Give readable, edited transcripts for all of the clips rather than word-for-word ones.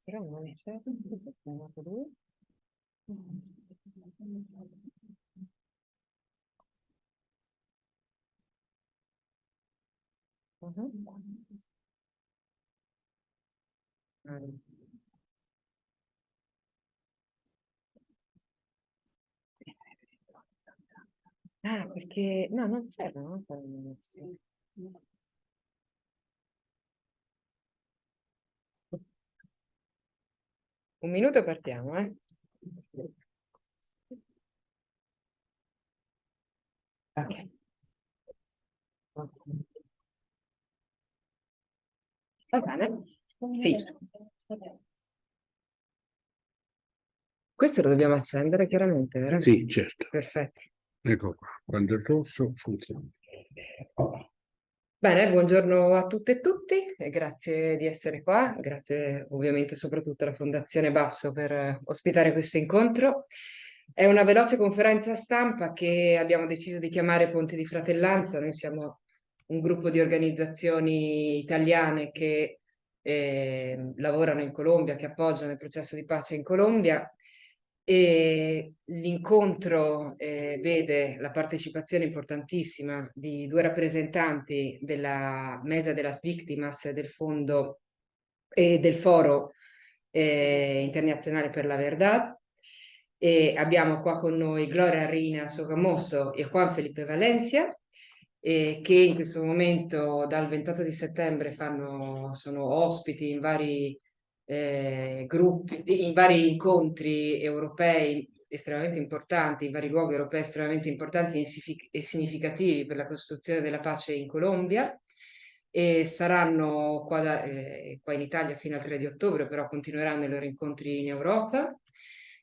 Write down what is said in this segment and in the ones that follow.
Però non c'è lui. Ah, perché no, non c'era, no? Un minuto e partiamo, eh? Ok. Va bene? Sì. Questo lo dobbiamo accendere chiaramente, vero? Sì, certo. Perfetto. Ecco qua, quando il rosso funziona. Bene, buongiorno a tutte e tutti e grazie di essere qua, grazie ovviamente soprattutto alla Fondazione Basso per ospitare questo incontro. È una veloce conferenza stampa che abbiamo deciso di chiamare Ponte di Fratellanza. Noi siamo un gruppo di organizzazioni italiane che lavorano in Colombia, che appoggiano il processo di pace in Colombia. E l'incontro vede la partecipazione importantissima di due rappresentanti della Mesa de las Víctimas del Fondo e del Foro Internazionale per la Verdad. E abbiamo qua con noi Gloria Rina Sogamoso e Juan Felipe Valencia, che in questo momento dal 28 di settembre sono ospiti in vari gruppi, in vari incontri europei estremamente importanti, in vari luoghi europei estremamente importanti e significativi per la costruzione della pace in Colombia. E saranno qua in Italia fino al 3 di ottobre, però continueranno i loro incontri in Europa.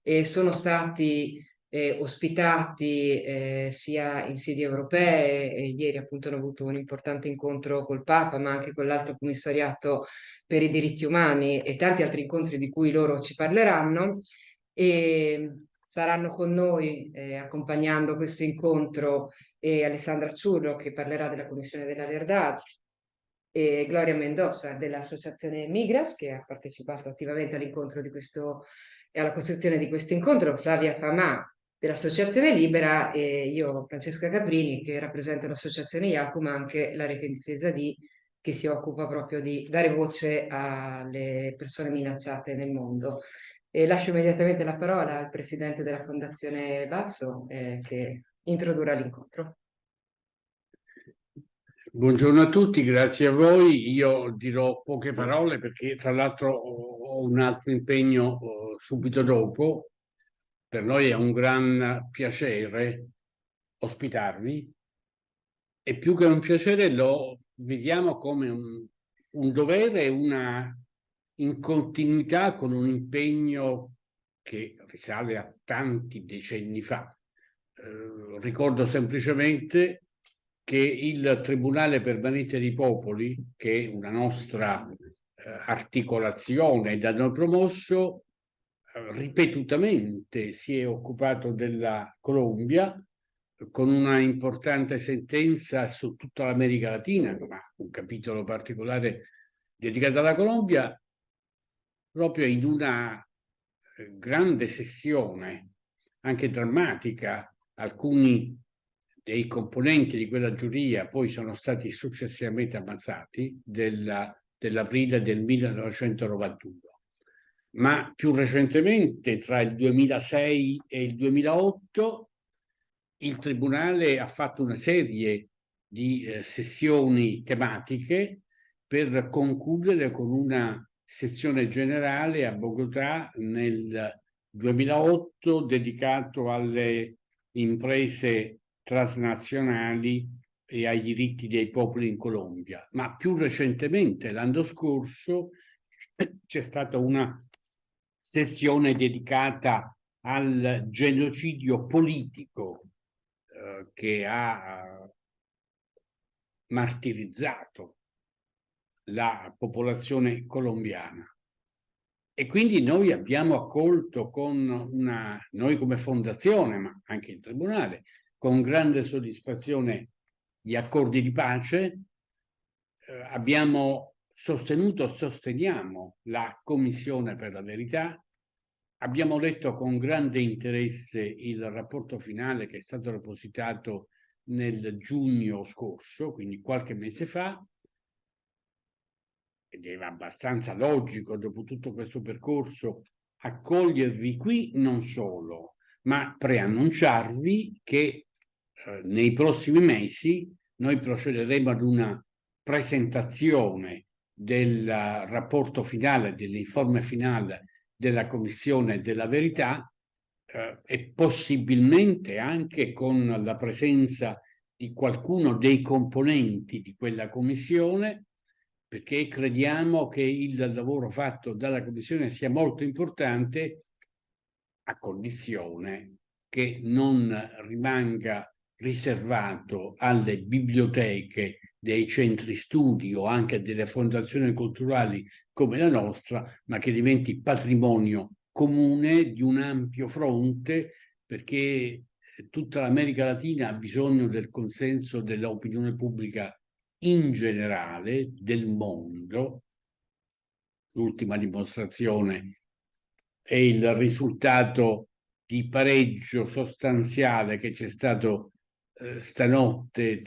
E sono stati ospitati sia in sedi europee, e ieri appunto hanno avuto un importante incontro col Papa, ma anche con l'Alto Commissariato per i diritti umani e tanti altri incontri di cui loro ci parleranno. E saranno con noi accompagnando questo incontro Alessandra Ciurlo, che parlerà della Commissione della Verdad, e Gloria Mendoza dell'associazione Migras, che ha partecipato attivamente all'incontro di questo e alla costruzione di questo incontro, Flavia Famà dell'Associazione Libera e io, Francesca Caprini, che rappresento l'Associazione IACU, ma anche la Rete in Difesa di, che si occupa proprio di dare voce alle persone minacciate nel mondo. E lascio immediatamente la parola al presidente della Fondazione Basso, che introdurrà l'incontro. Buongiorno a tutti, grazie a voi. Io dirò poche parole perché tra l'altro ho un altro impegno subito dopo. Per noi è un gran piacere ospitarvi e più che un piacere lo vediamo come un dovere e una in continuità con un impegno che risale a tanti decenni fa. Ricordo semplicemente che il Tribunale Permanente dei Popoli, che è una nostra articolazione da noi promosso, ripetutamente si è occupato della Colombia con una importante sentenza su tutta l'America Latina, ma un capitolo particolare dedicato alla Colombia, proprio in una grande sessione, anche drammatica. Alcuni dei componenti di quella giuria poi sono stati successivamente ammazzati dell'aprile del 1991. Ma più recentemente, tra il 2006 e il 2008, il Tribunale ha fatto una serie di sessioni tematiche per concludere con una sezione generale a Bogotà nel 2008 dedicato alle imprese transnazionali e ai diritti dei popoli in Colombia. Ma più recentemente, l'anno scorso, c'è stata una sessione dedicata al genocidio politico che ha martirizzato la popolazione colombiana. E quindi noi abbiamo accolto noi come fondazione, ma anche il Tribunale, con grande soddisfazione gli accordi di pace abbiamo sosteniamo la Commissione per la Verità. Abbiamo letto con grande interesse il rapporto finale che è stato depositato nel giugno scorso, quindi qualche mese fa, ed è abbastanza logico, dopo tutto questo percorso, accogliervi qui non solo, ma preannunciarvi che nei prossimi mesi noi procederemo ad una presentazione del rapporto finale, dell'informe finale della Commissione della Verità, e possibilmente anche con la presenza di qualcuno dei componenti di quella Commissione, perché crediamo che il lavoro fatto dalla Commissione sia molto importante, a condizione che non rimanga riservato alle biblioteche dei centri studi o anche delle fondazioni culturali come la nostra, ma che diventi patrimonio comune di un ampio fronte, perché tutta l'America Latina ha bisogno del consenso dell'opinione pubblica in generale, del mondo. L'ultima dimostrazione è il risultato di pareggio sostanziale che c'è stato stanotte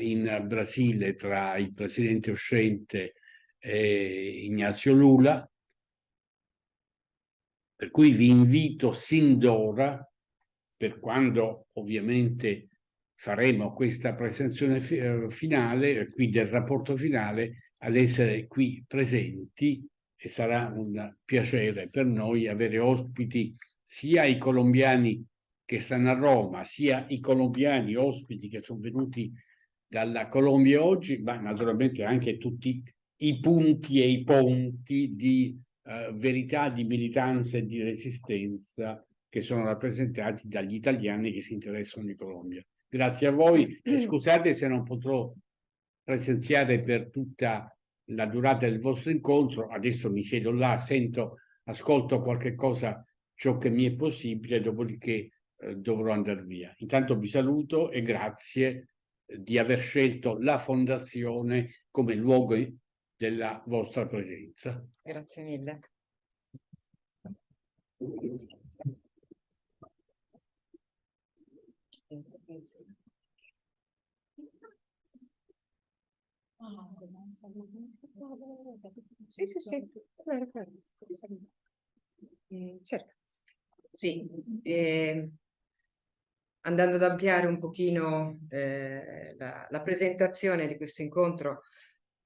in Brasile tra il presidente uscente e Ignacio Lula, per cui vi invito sin d'ora, per quando ovviamente faremo questa presentazione finale, qui del rapporto finale, ad essere qui presenti, e sarà un piacere per noi avere ospiti sia i colombiani che stanno a Roma, sia i colombiani ospiti che sono venuti dalla Colombia oggi, ma naturalmente anche tutti i punti e i ponti di verità, di militanza e di resistenza che sono rappresentati dagli italiani che si interessano di Colombia. Grazie a voi e scusate se non potrò presenziare per tutta la durata del vostro incontro. Adesso mi siedo là, ascolto qualche cosa, ciò che mi è possibile, dopodiché dovrò andare via. Intanto vi saluto e grazie di aver scelto la Fondazione come luogo della vostra presenza. Grazie mille. Sì, sì, sì. Certo. Sì, andando ad ampliare un pochino la presentazione di questo incontro,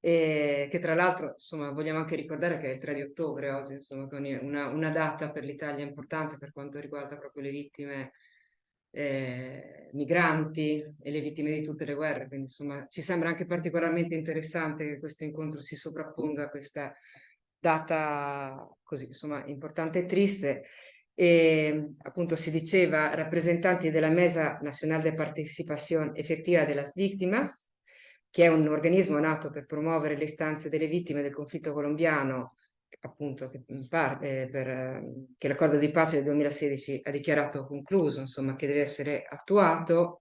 che tra l'altro insomma vogliamo anche ricordare che è il 3 di ottobre oggi, insomma, con una data per l'Italia importante per quanto riguarda proprio le vittime migranti e le vittime di tutte le guerre, quindi insomma ci sembra anche particolarmente interessante che questo incontro si sovrapponga a questa data così insomma importante e triste. E appunto si diceva rappresentanti della Mesa Nacional de Participación Efectiva de las Víctimas, che è un organismo nato per promuovere le istanze delle vittime del conflitto colombiano, appunto che che l'accordo di pace del 2016 ha dichiarato concluso, insomma, che deve essere attuato,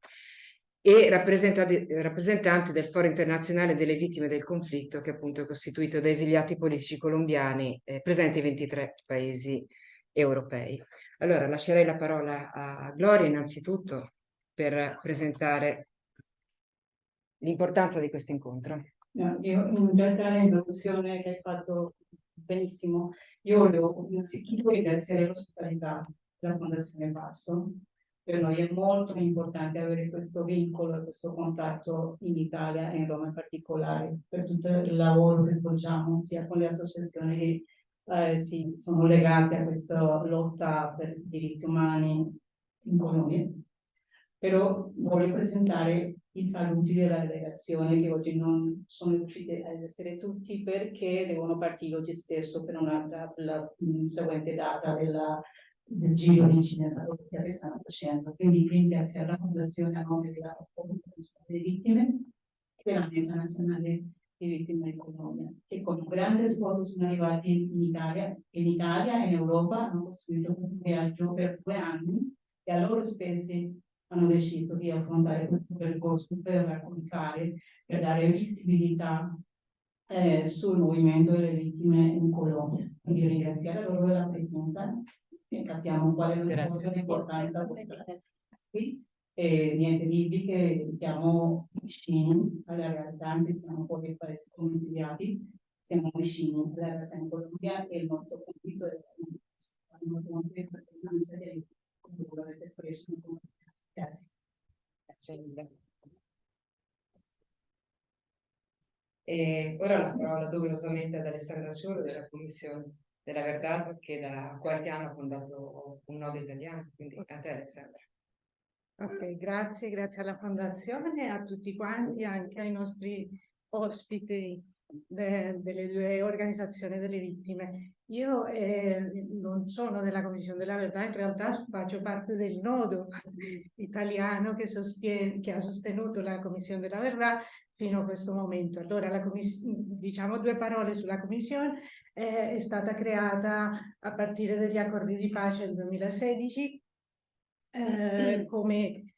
e rappresentanti del Foro Internazionale delle Vittime del Conflitto, che appunto è costituito da esiliati politici colombiani presenti in 23 paesi europei. Allora lascerei la parola a Gloria innanzitutto per presentare l'importanza di questo incontro. No, io in realtà l'introduzione che hai fatto benissimo, io volevo innanzitutto ringraziare l'ospitalità della Fondazione Basso. Per noi è molto importante avere questo vincolo e questo contatto in Italia e in Roma in particolare, per tutto il lavoro che svolgiamo sia con le associazioni che sono legate a questa lotta per i diritti umani in Colombia. Però voglio presentare i saluti della delegazione che oggi non sono riusciti ad essere tutti perché devono partire oggi stesso per la seguente data del giro di Cinesa che stanno facendo. Quindi ringrazio la Fondazione a nome della Commissione delle Vittime e della Mesa Nazionale di Vittime di Colombia, che con un grande sforzo sono arrivati in Italia e in Europa hanno costruito un viaggio per 2 anni e a loro spese hanno deciso di affrontare questo percorso per raccontare, per dare visibilità sul movimento delle vittime in Colombia. Quindi ringraziare loro della presenza e capiamo qual è l'importanza qui. E niente, dirvi che siamo vicini alla realtà, anche se non può essere sconsigliati, siamo vicini alla realtà in Colombia e il nostro compito è come avete espresso. Grazie. Grazie mille. E ora la parola doverosamente ad Alessandra Sciolo della Commissione della Verdad, che da qualche anno ha fondato un nodo italiano, quindi a te Alessandra. Ok, grazie alla Fondazione, a tutti quanti, anche ai nostri ospiti delle due organizzazioni delle vittime. Io non sono della Commissione della Verità, in realtà faccio parte del nodo italiano che ha sostenuto la Commissione della Verità fino a questo momento. Allora, diciamo due parole sulla Commissione. È stata creata a partire dagli accordi di pace del 2016 come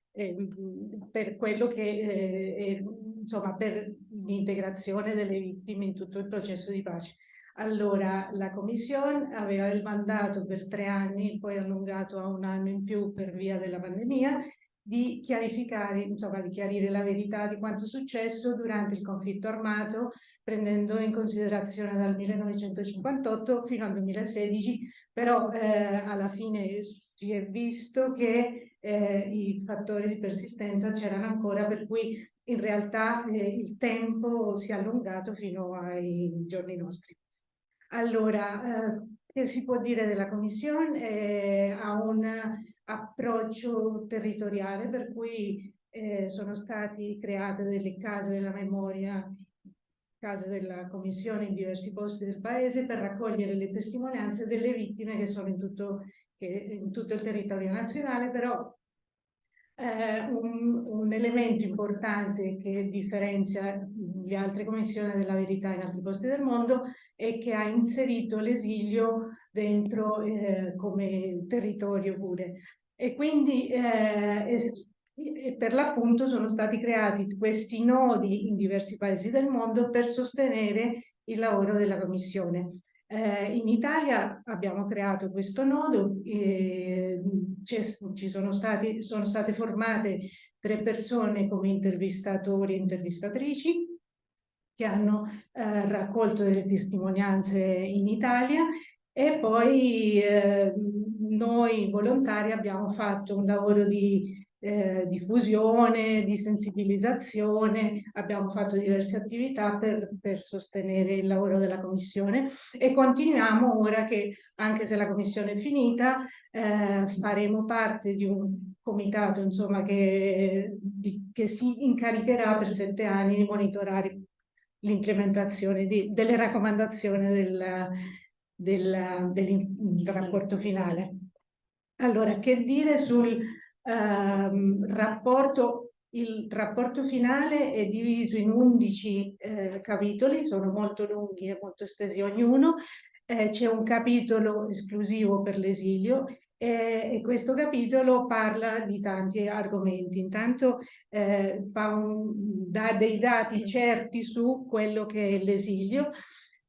per quello che insomma per l'integrazione delle vittime in tutto il processo di pace. Allora la Commissione aveva il mandato per 3 anni, poi allungato a 1 anno in più per via della pandemia, di chiarificare, insomma di chiarire la verità di quanto è successo durante il conflitto armato, prendendo in considerazione dal 1958 fino al 2016, però alla fine si è visto che i fattori di persistenza c'erano ancora, per cui in realtà il tempo si è allungato fino ai giorni nostri. Allora, che si può dire della Commissione? Ha un approccio territoriale, per cui sono stati create delle case della memoria, case della Commissione in diversi posti del Paese, per raccogliere le testimonianze delle vittime che sono in tutto il territorio nazionale. Però un elemento importante che differenzia le altre commissioni della verità in altri posti del mondo è che ha inserito l'esilio dentro come territorio pure. E quindi per l'appunto sono stati creati questi nodi in diversi paesi del mondo per sostenere il lavoro della Commissione. In Italia abbiamo creato questo nodo, sono state formate 3 persone come intervistatori e intervistatrici che hanno raccolto delle testimonianze in Italia, e poi noi volontari abbiamo fatto un lavoro di diffusione, di sensibilizzazione, abbiamo fatto diverse attività per sostenere il lavoro della Commissione, e continuiamo ora che, anche se la Commissione è finita, faremo parte di un comitato, insomma, che si incaricherà per 7 anni di monitorare l'implementazione delle raccomandazioni del rapporto finale. Allora, che dire sul rapporto? Il rapporto finale è diviso in 11 capitoli, sono molto lunghi e molto estesi ognuno. C'è un capitolo esclusivo per l'esilio, e questo capitolo parla di tanti argomenti. Intanto dà dei dati certi su quello che è l'esilio,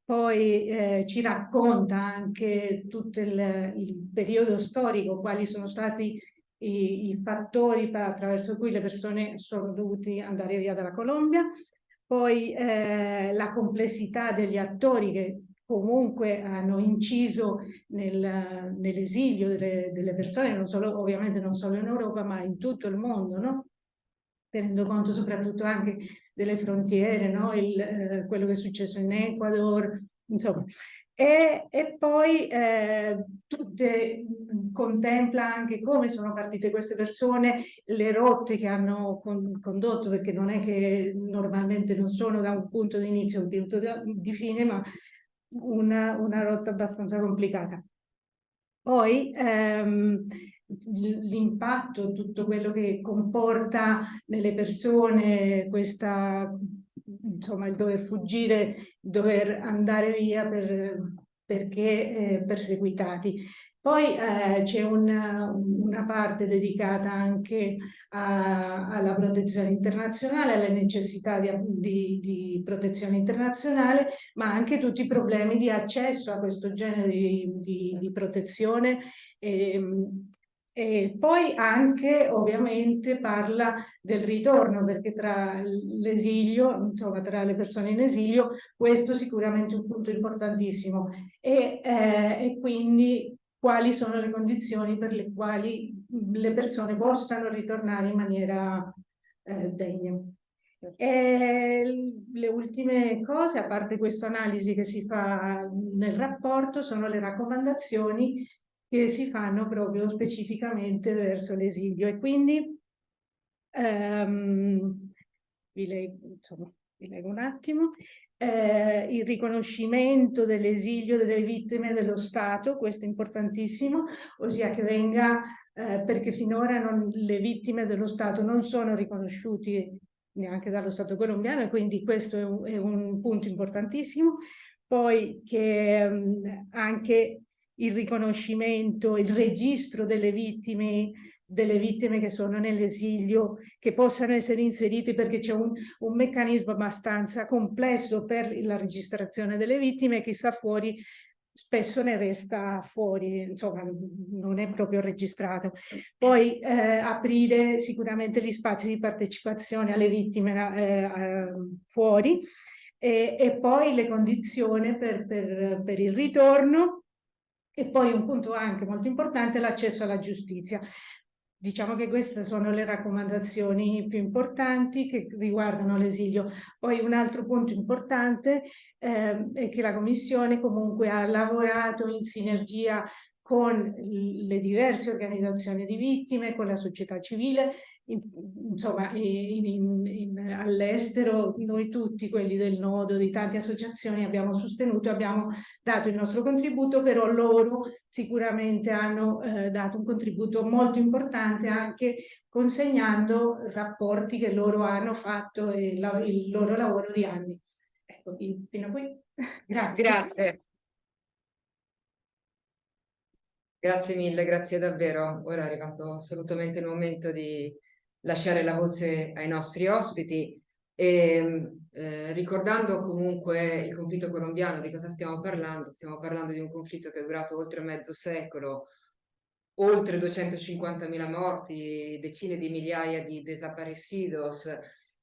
poi ci racconta anche tutto il periodo storico, quali sono stati i fattori attraverso cui le persone sono dovute andare via dalla Colombia, poi la complessità degli attori che comunque hanno inciso nell'esilio delle persone, non solo, ovviamente non solo in Europa, ma in tutto il mondo, no? Tenendo conto soprattutto anche delle frontiere, no? Quello che è successo in Ecuador, insomma. E poi contempla anche come sono partite queste persone, le rotte che hanno condotto, perché non è che normalmente non sono da un punto di inizio a un punto di fine, ma una rotta abbastanza complicata. Poi l'impatto, tutto quello che comporta nelle persone insomma, il dover fuggire, il dover andare via perché perseguitati. Poi c'è una parte dedicata anche alla protezione internazionale, alle necessità di protezione internazionale, ma anche tutti i problemi di accesso a questo genere di protezione. E poi anche ovviamente parla del ritorno, perché tra l'esilio, insomma tra le persone in esilio, questo sicuramente è un punto importantissimo. E quindi quali sono le condizioni per le quali le persone possano ritornare in maniera degna. E le ultime cose, a parte questa analisi che si fa nel rapporto, sono le raccomandazioni che si fanno proprio specificamente verso l'esilio. E quindi vi leggo un attimo. Il riconoscimento dell'esilio delle vittime dello Stato, questo è importantissimo, ossia che venga, perché finora le vittime dello Stato non sono riconosciuti neanche dallo Stato colombiano, e quindi questo è un punto importantissimo. Poi che anche il riconoscimento, il registro delle vittime che sono nell'esilio, che possano essere inseriti, perché c'è un meccanismo abbastanza complesso per la registrazione delle vittime. Chi sta fuori spesso ne resta fuori, insomma non è proprio registrato. Poi aprire sicuramente gli spazi di partecipazione alle vittime fuori, e poi le condizioni per il ritorno. E poi un punto anche molto importante è l'accesso alla giustizia. Diciamo che queste sono le raccomandazioni più importanti che riguardano l'esilio. Poi un altro punto importante è che la Commissione comunque ha lavorato in sinergia con le diverse organizzazioni di vittime, con la società civile, insomma all'estero noi tutti, quelli del nodo, di tante associazioni, abbiamo sostenuto, abbiamo dato il nostro contributo, però loro sicuramente hanno dato un contributo molto importante, anche consegnando rapporti che loro hanno fatto e il loro lavoro di anni. Ecco, fino a qui. Grazie. Grazie. Grazie mille, grazie davvero. Ora è arrivato assolutamente il momento di lasciare la voce ai nostri ospiti e ricordando comunque il conflitto colombiano, di cosa stiamo parlando? Stiamo parlando di un conflitto che è durato oltre mezzo secolo, oltre 250.000 morti, decine di migliaia di desaparecidos,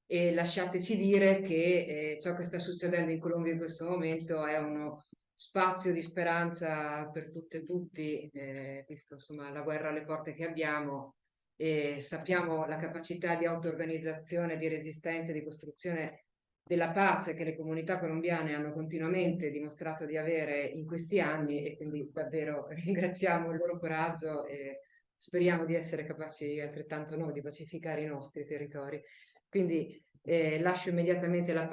e lasciateci dire che ciò che sta succedendo in Colombia in questo momento è uno spazio di speranza per tutte e tutti, visto insomma la guerra alle porte che abbiamo, e sappiamo la capacità di auto-organizzazione, di resistenza e di costruzione della pace che le comunità colombiane hanno continuamente dimostrato di avere in questi anni, e quindi davvero ringraziamo il loro coraggio e speriamo di essere capaci altrettanto noi di pacificare i nostri territori. Quindi lascio immediatamente la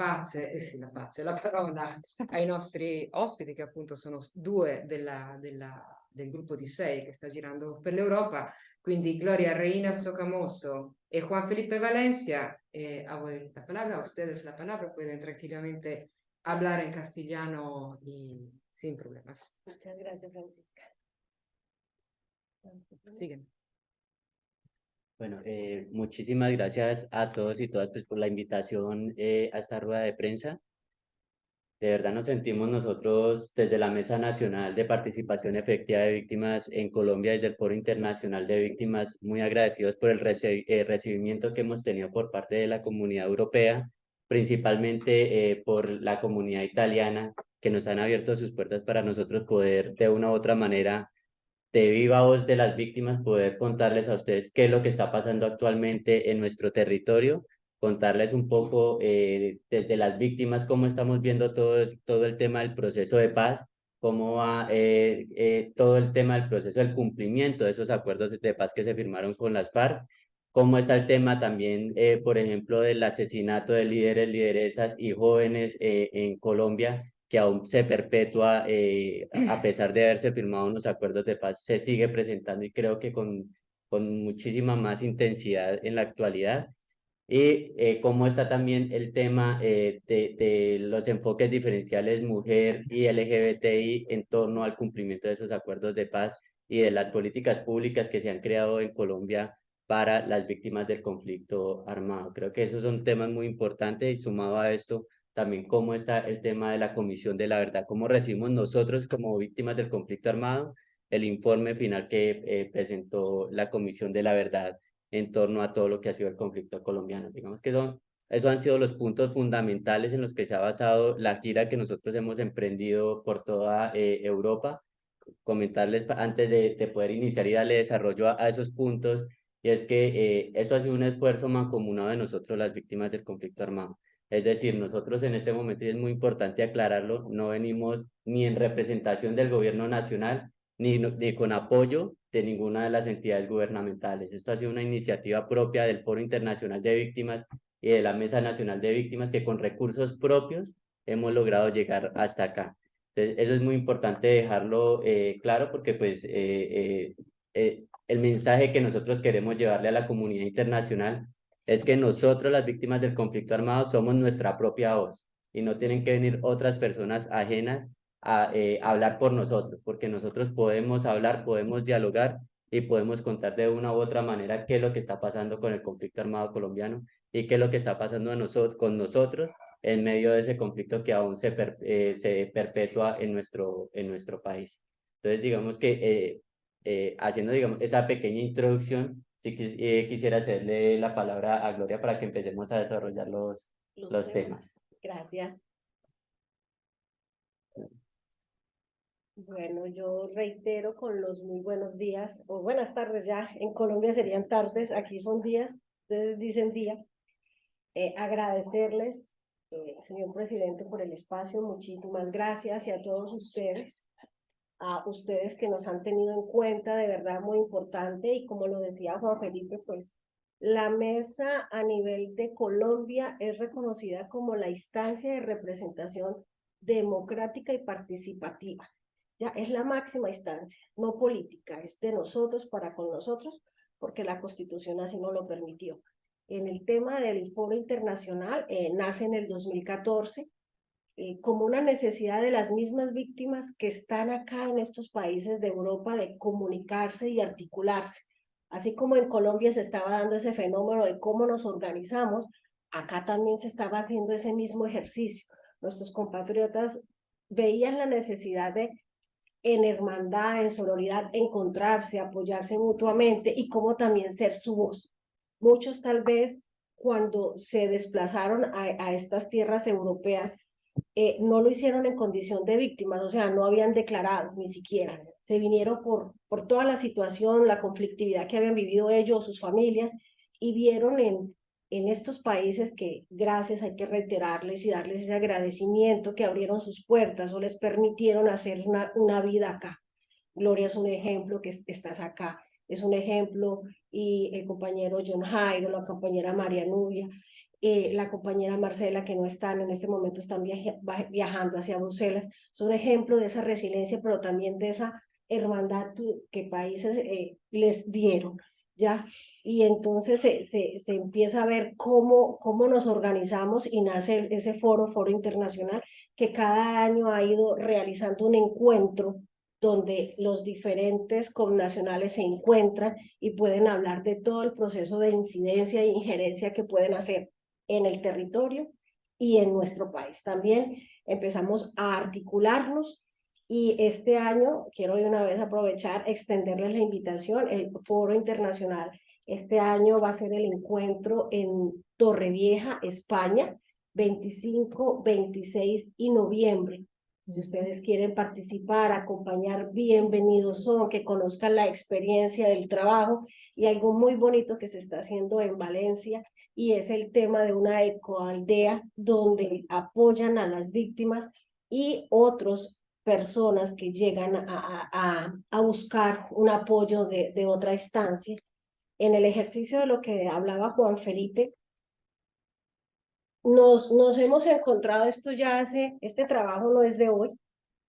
parola ai nostri ospiti, che appunto sono due del gruppo di 6 che sta girando per l'Europa, quindi Gloria Reina Socamoso e Juan Felipe Valencia. A voi la palabra, a ustedes la palabra, pueden tranquilamente hablar en castellano y sin problemas. Muchas gracias, Francisca. Siguen. Bueno, muchísimas gracias a todos y todas pues, por la invitación a esta rueda de prensa. De verdad nos sentimos nosotros desde la Mesa Nacional de Participación Efectiva de Víctimas en Colombia, desde el Foro Internacional de Víctimas, muy agradecidos por el recibimiento que hemos tenido por parte de la comunidad europea, principalmente por la comunidad italiana, que nos han abierto sus puertas para nosotros poder de una u otra manera, de viva voz de las víctimas, poder contarles a ustedes qué es lo que está pasando actualmente en nuestro territorio, contarles un poco desde las víctimas cómo estamos viendo todo el tema del proceso de paz, cómo va todo el tema del proceso del cumplimiento de esos acuerdos de paz que se firmaron con las FARC, cómo está el tema también, por ejemplo, del asesinato de líderes, lideresas y jóvenes en Colombia, que aún se perpetúa, a pesar de haberse firmado unos acuerdos de paz, se sigue presentando y creo que con muchísima más intensidad en la actualidad. Y cómo está también el tema de los enfoques diferenciales mujer y LGBTI en torno al cumplimiento de esos acuerdos de paz y de las políticas públicas que se han creado en Colombia para las víctimas del conflicto armado. Creo que esos son temas muy importantes y sumado a esto, también cómo está el tema de la Comisión de la Verdad, cómo recibimos nosotros como víctimas del conflicto armado el informe final que presentó la Comisión de la Verdad en torno a todo lo que ha sido el conflicto colombiano. Digamos que esos han sido los puntos fundamentales en los que se ha basado la gira que nosotros hemos emprendido por toda Europa. Comentarles antes de poder iniciar y darle desarrollo a esos puntos, y es que eso ha sido un esfuerzo mancomunado de nosotros, las víctimas del conflicto armado. Es decir, nosotros en este momento, y es muy importante aclararlo, no venimos ni en representación del gobierno nacional, ni con apoyo de ninguna de las entidades gubernamentales. Esto ha sido una iniciativa propia del Foro Internacional de Víctimas y de la Mesa Nacional de Víctimas, que con recursos propios hemos logrado llegar hasta acá. Entonces, eso es muy importante dejarlo claro, porque pues el mensaje que nosotros queremos llevarle a la comunidad internacional es que nosotros, las víctimas del conflicto armado, somos nuestra propia voz y no tienen que venir otras personas ajenas a hablar por nosotros, porque nosotros podemos hablar, podemos dialogar y podemos contar de una u otra manera qué es lo que está pasando con el conflicto armado colombiano y qué es lo que está pasando con nosotros en medio de ese conflicto que aún se perpetúa en nuestro país. Entonces, digamos que haciendo, digamos, esa pequeña introducción, sí quisiera hacerle la palabra a Gloria para que empecemos a desarrollar los temas. Gracias. Bueno, yo reitero con los muy buenos días, o buenas tardes ya, en Colombia serían tardes, aquí son días, ustedes dicen día. Agradecerles, señor presidente, por el espacio, muchísimas gracias, y a todos ustedes, a ustedes que nos han tenido en cuenta, de verdad muy importante, y como lo decía Juan Felipe, pues la mesa a nivel de Colombia es reconocida como la instancia de representación democrática y participativa. Ya es la máxima instancia, no política, es de nosotros para con nosotros, porque la Constitución así nos lo permitió. En el tema del Foro Internacional, nace en el 2014, como una necesidad de las mismas víctimas que están acá en estos países de Europa de comunicarse y articularse. Así como en Colombia se estaba dando ese fenómeno de cómo nos organizamos, acá también se estaba haciendo ese mismo ejercicio. Nuestros compatriotas veían la necesidad de, en hermandad, en sororidad, encontrarse, apoyarse mutuamente y cómo también ser su voz. Muchos tal vez cuando se desplazaron a estas tierras europeas, no lo hicieron en condición de víctimas, o sea, no habían declarado ni siquiera. Se vinieron por toda la situación, la conflictividad que habían vivido ellos, sus familias, y vieron en estos países que, gracias, hay que reiterarles y darles ese agradecimiento, que abrieron sus puertas o les permitieron hacer una vida acá. Gloria es un ejemplo, que estás acá, es un ejemplo, y el compañero John Jairo, la compañera María Nubia, la compañera Marcela, que no están en este momento, están viajando hacia Bruselas, son ejemplo de esa resiliencia, pero también de esa hermandad que países les dieron, ¿ya? Y entonces se empieza a ver cómo nos organizamos, y nace ese foro internacional, que cada año ha ido realizando un encuentro donde los diferentes connacionales se encuentran y pueden hablar de todo el proceso de incidencia e injerencia que pueden hacer en el territorio y en nuestro país. También empezamos a articularnos, y este año quiero de una vez aprovechar, extenderles la invitación. El Foro Internacional este año va a ser el encuentro en Torrevieja, España, 25, 26 y noviembre. Si ustedes quieren participar, acompañar, bienvenidos son, que conozcan la experiencia del trabajo, y algo muy bonito que se está haciendo en Valencia, y es el tema de una ecoaldea donde apoyan a las víctimas y otras personas que llegan a buscar un apoyo de otra instancia. En el ejercicio de lo que hablaba Juan Felipe, nos hemos encontrado, este trabajo no es de hoy.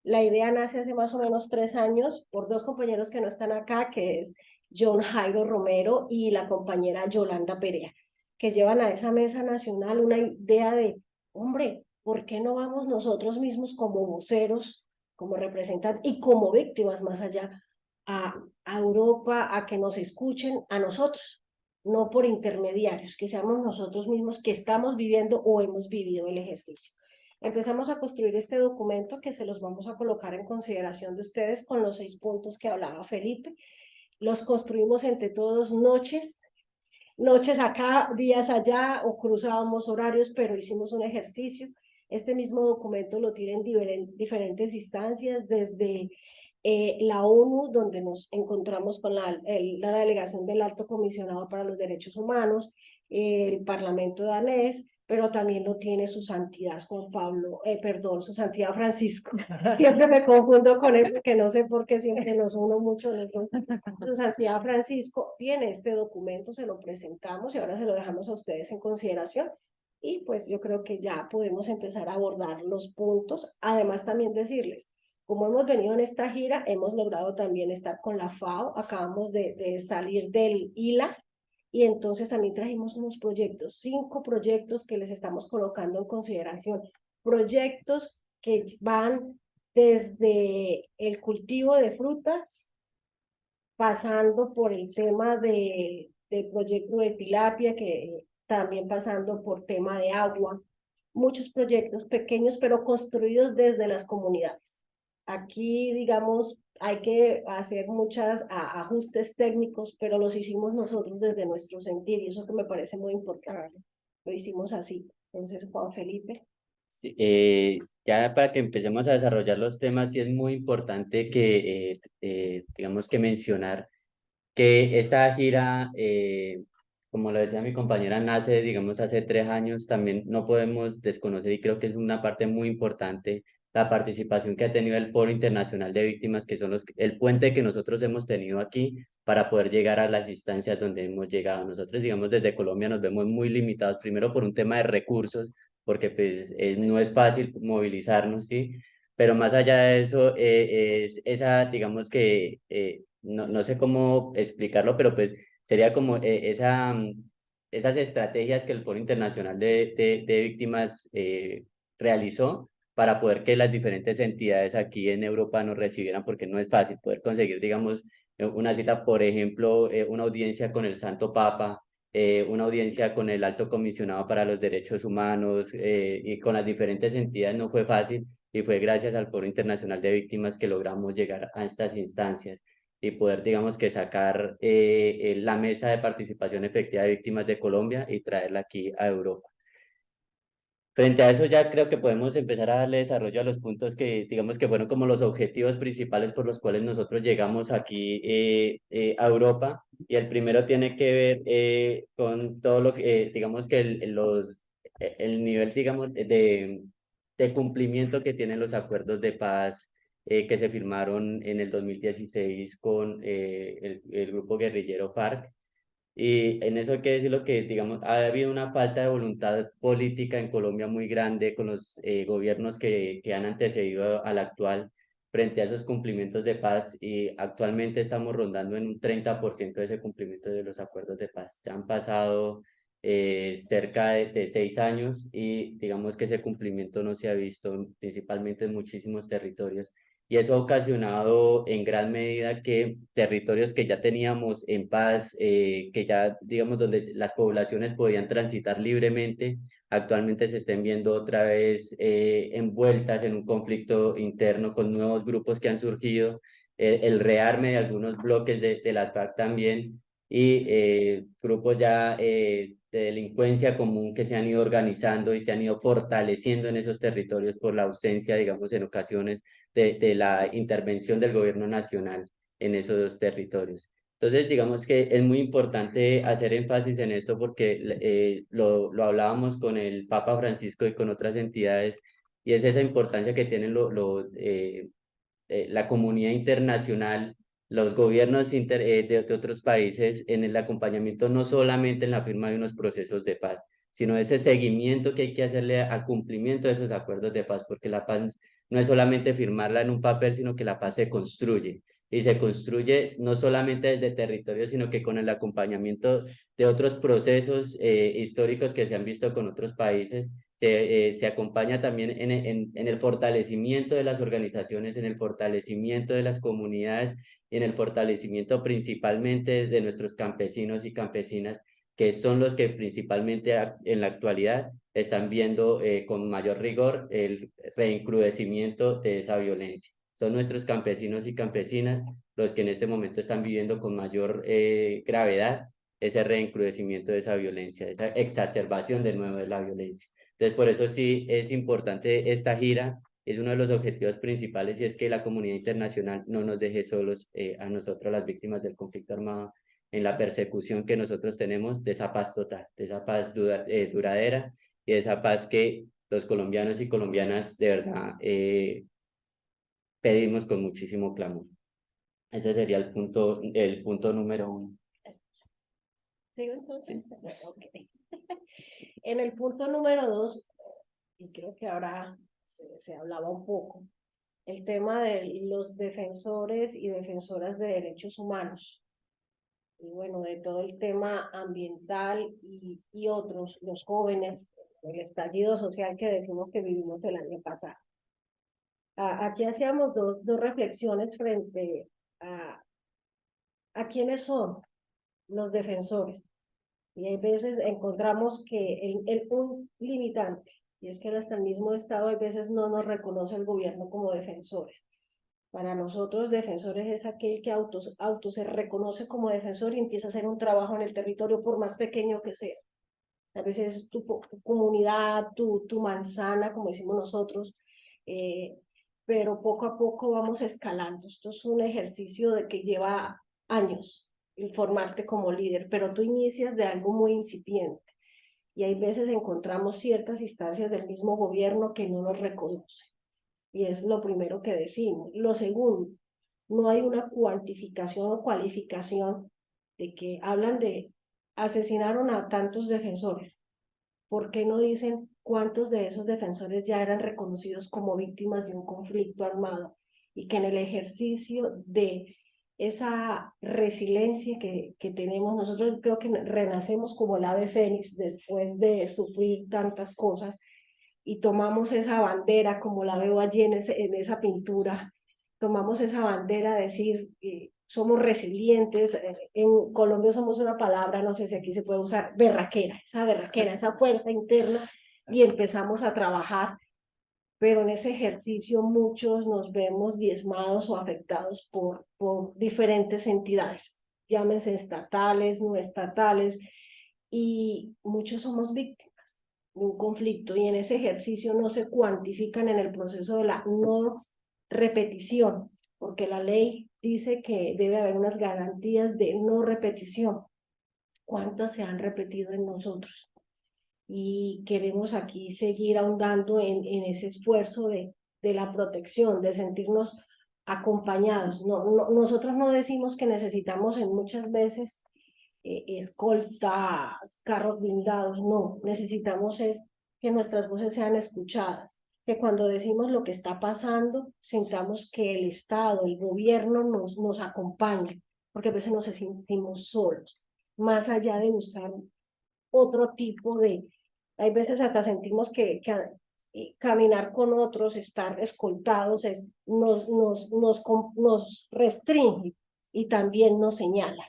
La idea nace hace más o menos 3 años por 2 compañeros que no están acá, que es John Jairo Romero y la compañera Yolanda Perea, que llevan a esa mesa nacional una idea de, hombre, ¿por qué no vamos nosotros mismos como voceros, como representantes y como víctimas más allá, a Europa a que nos escuchen a nosotros, no por intermediarios, que seamos nosotros mismos que estamos viviendo o hemos vivido el ejercicio. Empezamos a construir este documento que se los vamos a colocar en consideración de ustedes con los 6 puntos que hablaba Felipe. Los construimos entre todos noches acá, días allá, o cruzábamos horarios, pero hicimos un ejercicio. Este mismo documento lo tienen diferentes instancias, desde la ONU, donde nos encontramos con la delegación del Alto Comisionado para los Derechos Humanos, el Parlamento danés, pero también lo tiene su santidad Juan Pablo, perdón, su santidad Francisco. Siempre me confundo con él, porque no sé por qué siempre nos uno mucho los dos. Su santidad Francisco tiene este documento, se lo presentamos y ahora se lo dejamos a ustedes en consideración. Y pues yo creo que ya podemos empezar a abordar los puntos. Además, también decirles, como hemos venido en esta gira, hemos logrado también estar con la FAO, acabamos de salir del ILA, y entonces también trajimos unos proyectos, 5 proyectos que les estamos colocando en consideración, proyectos que van desde el cultivo de frutas, pasando por el tema del proyecto de tilapia, que también pasando por tema de agua, muchos proyectos pequeños, pero construidos desde las comunidades. Aquí, digamos, hay que hacer muchos ajustes técnicos, pero los hicimos nosotros desde nuestro sentir, y eso que me parece muy importante. Lo hicimos así. Entonces, Juan Felipe. Sí, ya para que empecemos a desarrollar los temas, sí es muy importante que, digamos que mencionar que esta gira, como lo decía mi compañera, nace, digamos, hace 3 años. También no podemos desconocer, y creo que es una parte muy importante, la participación que ha tenido el Foro Internacional de Víctimas, que son el puente que nosotros hemos tenido aquí para poder llegar a las instancias donde hemos llegado. Nosotros, digamos, desde Colombia nos vemos muy limitados, primero por un tema de recursos, porque pues no es fácil movilizarnos, ¿sí? Pero más allá de eso, es esa, digamos que, no sé cómo explicarlo, pero pues sería como esas estrategias que el Foro Internacional de Víctimas realizó para poder que las diferentes entidades aquí en Europa nos recibieran, porque no es fácil poder conseguir, digamos, una cita, por ejemplo, una audiencia con el Santo Papa, una audiencia con el Alto Comisionado para los Derechos Humanos, y con las diferentes entidades no fue fácil, y fue gracias al Foro Internacional de Víctimas que logramos llegar a estas instancias y poder, digamos, que sacar la mesa de participación efectiva de víctimas de Colombia y traerla aquí a Europa. Frente a eso, ya creo que podemos empezar a darle desarrollo a los puntos que, digamos, que fueron como los objetivos principales por los cuales nosotros llegamos aquí a Europa. Y el primero tiene que ver con todo lo que, digamos, que el nivel, digamos, de cumplimiento que tienen los acuerdos de paz que se firmaron en el 2016 con el grupo guerrillero FARC. Y en eso hay que decirlo que, digamos, ha habido una falta de voluntad política en Colombia muy grande con los gobiernos que han antecedido al actual frente a esos cumplimientos de paz, y actualmente estamos rondando en un 30% de ese cumplimiento de los acuerdos de paz. Ya han pasado cerca de 6 años y digamos que ese cumplimiento no se ha visto principalmente en muchísimos territorios. Y eso ha ocasionado en gran medida que territorios que ya teníamos en paz, que ya, digamos, donde las poblaciones podían transitar libremente, actualmente se estén viendo otra vez envueltas en un conflicto interno con nuevos grupos que han surgido, el rearme de algunos bloques de las FARC también, y grupos ya de delincuencia común que se han ido organizando y se han ido fortaleciendo en esos territorios por la ausencia, digamos, en ocasiones de la intervención del gobierno nacional en esos dos territorios. Entonces, digamos que es muy importante hacer énfasis en eso porque lo hablábamos con el Papa Francisco y con otras entidades, y es esa importancia que tienen la comunidad internacional, los gobiernos de otros países en el acompañamiento, no solamente en la firma de unos procesos de paz, sino ese seguimiento que hay que hacerle al cumplimiento de esos acuerdos de paz, porque la paz no es solamente firmarla en un papel, sino que la paz se construye. Y se construye no solamente desde territorio, sino que con el acompañamiento de otros procesos históricos que se han visto con otros países, se acompaña también en el fortalecimiento de las organizaciones, en el fortalecimiento de las comunidades y en el fortalecimiento principalmente de nuestros campesinos y campesinas, que son los que principalmente en la actualidad están viendo con mayor rigor el reencrudecimiento de esa violencia. Son nuestros campesinos y campesinas los que en este momento están viviendo con mayor gravedad ese reencrudecimiento de esa violencia, esa exacerbación de nuevo de la violencia. Entonces, por eso sí es importante esta gira, es uno de los objetivos principales, y es que la comunidad internacional no nos deje solos a nosotros, las víctimas del conflicto armado, en la persecución que nosotros tenemos de esa paz total, de esa paz duradera y de esa paz que los colombianos y colombianas de verdad pedimos con muchísimo clamor. Ese sería el punto número 1. ¿Sigo entonces? Ok. En el punto número 2, y creo que ahora se hablaba un poco, el tema de los defensores y defensoras de derechos humanos. Y bueno, de todo el tema ambiental y otros, los jóvenes, el estallido social que decimos que vivimos el año pasado. Aquí hacíamos dos reflexiones frente a quiénes son los defensores. Y hay veces encontramos que un limitante, y es que hasta el mismo Estado hay veces no nos reconoce el gobierno como defensores. Para nosotros, defensores es aquel que auto se reconoce como defensor y empieza a hacer un trabajo en el territorio, por más pequeño que sea. A veces es tu comunidad, tu manzana, como decimos nosotros, pero poco a poco vamos escalando. Esto es un ejercicio de que lleva años el formarte como líder, pero tú inicias de algo muy incipiente. Y hay veces encontramos ciertas instancias del mismo gobierno que no nos reconocen. Y es lo primero que decimos. Lo segundo, no hay una cuantificación o cualificación de que hablan de asesinaron a tantos defensores. ¿Por qué no dicen cuántos de esos defensores ya eran reconocidos como víctimas de un conflicto armado? Y que en el ejercicio de esa resiliencia que tenemos, nosotros creo que renacemos como el ave fénix después de sufrir tantas cosas, y tomamos esa bandera, como la veo allí en esa pintura, tomamos esa bandera de decir, somos resilientes. En Colombia somos una palabra, no sé si aquí se puede usar, berraquera, esa fuerza interna, y empezamos a trabajar, pero en ese ejercicio muchos nos vemos diezmados o afectados por diferentes entidades, llámense estatales, no estatales, y muchos somos víctimas de un conflicto, y en ese ejercicio no se cuantifican en el proceso de la no repetición, porque la ley dice que debe haber unas garantías de no repetición. ¿Cuántas se han repetido en nosotros? Y queremos aquí seguir ahondando en ese esfuerzo de la protección, de sentirnos acompañados. Nosotros no decimos que necesitamos en muchas veces escolta, carros blindados, no, necesitamos es que nuestras voces sean escuchadas, que cuando decimos lo que está pasando, sintamos que el Estado, el gobierno nos acompaña, porque a veces nos sentimos solos, más allá de buscar otro tipo hay veces hasta sentimos que caminar con otros, estar escoltados, nos restringe y también nos señala.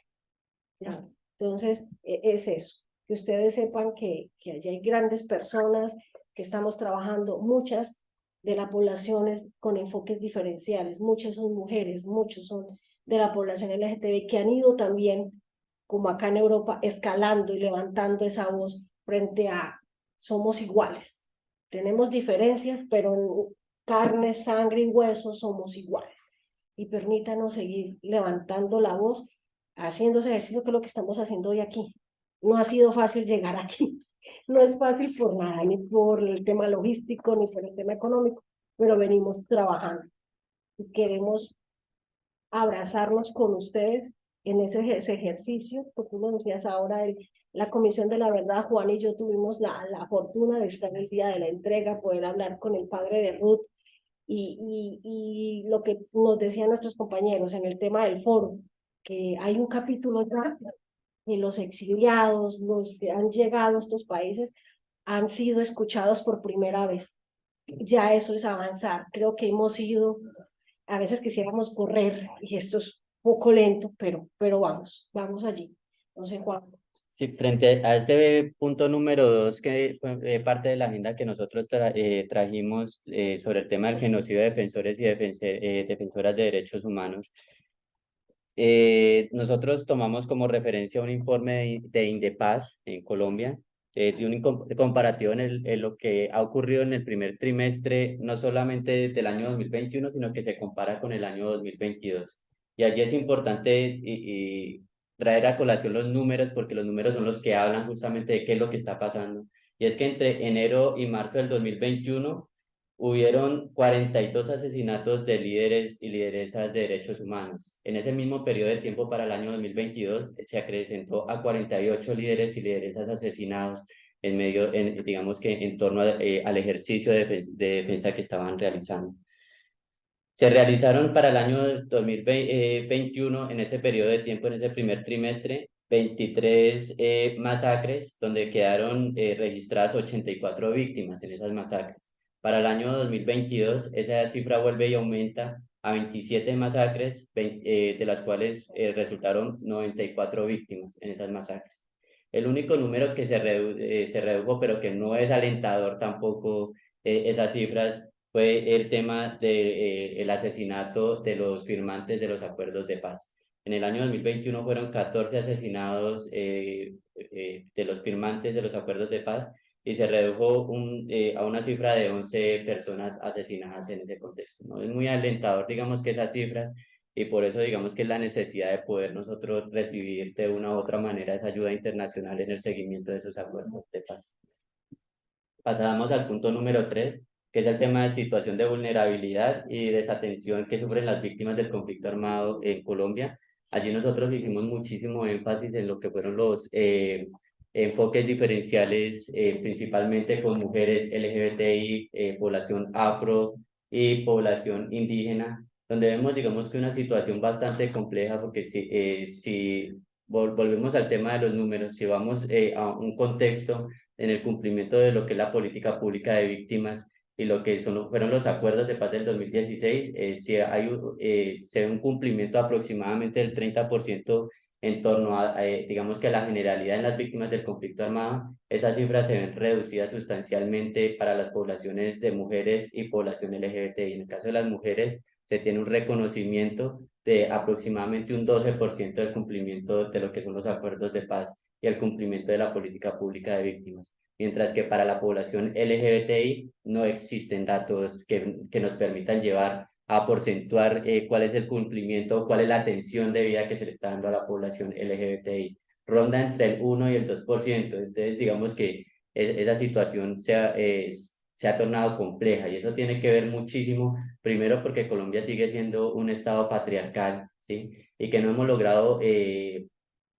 ¿Ya? Entonces, es eso, que ustedes sepan que allí hay grandes personas, que estamos trabajando, muchas de la población con enfoques diferenciales, muchas son mujeres, muchos son de la población LGTB, que han ido también, como acá en Europa, escalando y levantando esa voz frente a somos iguales. Tenemos diferencias, pero en carne, sangre y hueso somos iguales. Y permítanos seguir levantando la voz, haciendo ese ejercicio, que es lo que estamos haciendo hoy aquí. No ha sido fácil llegar aquí, no es fácil por nada, ni por el tema logístico, ni por el tema económico, pero venimos trabajando y queremos abrazarnos con ustedes en ese ejercicio, porque tú lo decías ahora, la Comisión de la Verdad. Juan y yo tuvimos la fortuna de estar el día de la entrega, poder hablar con el padre de Ruth, y lo que nos decían nuestros compañeros en el tema del foro, que hay un capítulo ya de los exiliados, los que han llegado a estos países, han sido escuchados por primera vez. Ya eso es avanzar. Creo que hemos ido, a veces quisiéramos correr y esto es poco lento, pero vamos allí. No sé, Juan. Sí, frente a este punto número 2, que fue parte de la agenda que nosotros trajimos sobre el tema del genocidio de defensores y defensoras de derechos humanos, nosotros tomamos como referencia un informe de Indepaz en Colombia, de un comparativo en lo que ha ocurrido en el primer trimestre, no solamente del año 2021, sino que se compara con el año 2022. Y allí es importante y traer a colación los números, porque los números son los que hablan justamente de qué es lo que está pasando. Y es que entre enero y marzo del 2021 hubieron 42 asesinatos de líderes y lideresas de derechos humanos. En ese mismo periodo de tiempo, para el año 2022, se acrecentó a 48 líderes y lideresas asesinados en medio, digamos que en torno al ejercicio de defensa que estaban realizando. Se realizaron para el año 2021, en ese periodo de tiempo, en ese primer trimestre, 23 masacres, donde quedaron registradas 84 víctimas en esas masacres. Para el año 2022, esa cifra vuelve y aumenta a 27 masacres, de las cuales resultaron 94 víctimas en esas masacres. El único número que se redujo, pero que no es alentador tampoco, esas cifras, fue el tema del asesinato de los firmantes de los acuerdos de paz. En el año 2021 fueron 14 asesinados de los firmantes de los acuerdos de paz y se redujo a una cifra de 11 personas asesinadas en ese contexto, ¿no? Es muy alentador, digamos, que esas cifras, y por eso digamos que es la necesidad de poder nosotros recibir de una u otra manera esa ayuda internacional en el seguimiento de esos acuerdos de paz. Pasamos al punto número 3, que es el tema de situación de vulnerabilidad y desatención que sufren las víctimas del conflicto armado en Colombia. Allí nosotros hicimos muchísimo énfasis en lo que fueron los enfoques diferenciales, principalmente con mujeres LGBTI, población afro y población indígena, donde vemos, digamos, que una situación bastante compleja, porque si volvemos al tema de los números, si vamos a un contexto en el cumplimiento de lo que es la política pública de víctimas y lo que fueron los acuerdos de paz del 2016, si hay se ve un cumplimiento aproximadamente del 30% en torno a, digamos, que a la generalidad en las víctimas del conflicto armado. Esas cifras se ven reducidas sustancialmente para las poblaciones de mujeres y población LGBTI. En el caso de las mujeres, se tiene un reconocimiento de aproximadamente un 12% del cumplimiento de lo que son los acuerdos de paz y el cumplimiento de la política pública de víctimas. Mientras que para la población LGBTI no existen datos que nos permitan llevar a porcentuar cuál es el cumplimiento, cuál es la atención debida que se le está dando a la población LGBTI. Ronda entre el 1 y el 2%. Entonces, digamos que esa situación se ha tornado compleja, y eso tiene que ver muchísimo, primero porque Colombia sigue siendo un estado patriarcal, ¿sí? Y que no hemos logrado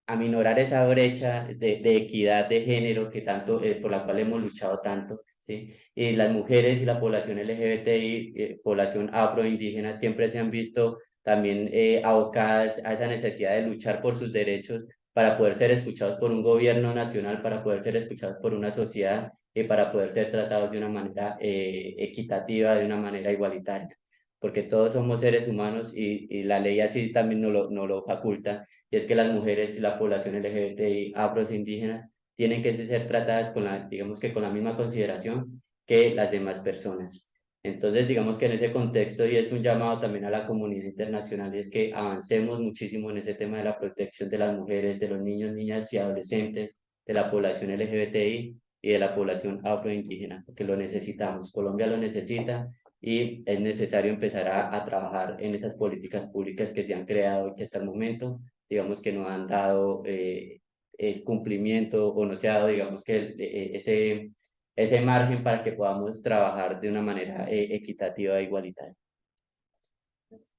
aminorar esa brecha de equidad de género que tanto, por la cual hemos luchado tanto, ¿sí? Y las mujeres y la población LGBTI, población afroindígena, siempre se han visto también abocadas a esa necesidad de luchar por sus derechos para poder ser escuchados por un gobierno nacional, para poder ser escuchados por una sociedad y para poder ser tratados de una manera equitativa, de una manera igualitaria, porque todos somos seres humanos y la ley así también nos lo faculta, y es que las mujeres y la población LGBTI, afros e indígenas, tienen que ser tratadas con digamos que con la misma consideración que las demás personas. Entonces, digamos que en ese contexto, y es un llamado también a la comunidad internacional, es que avancemos muchísimo en ese tema de la protección de las mujeres, de los niños, niñas y adolescentes, de la población LGBTI y de la población afroindígena, porque lo necesitamos. Colombia lo necesita, y es necesario empezar a trabajar en esas políticas públicas que se han creado y que hasta el momento, digamos, que no han dado el cumplimiento, o no se ha dado, digamos, que ese margen para que podamos trabajar de una manera equitativa e igualitaria.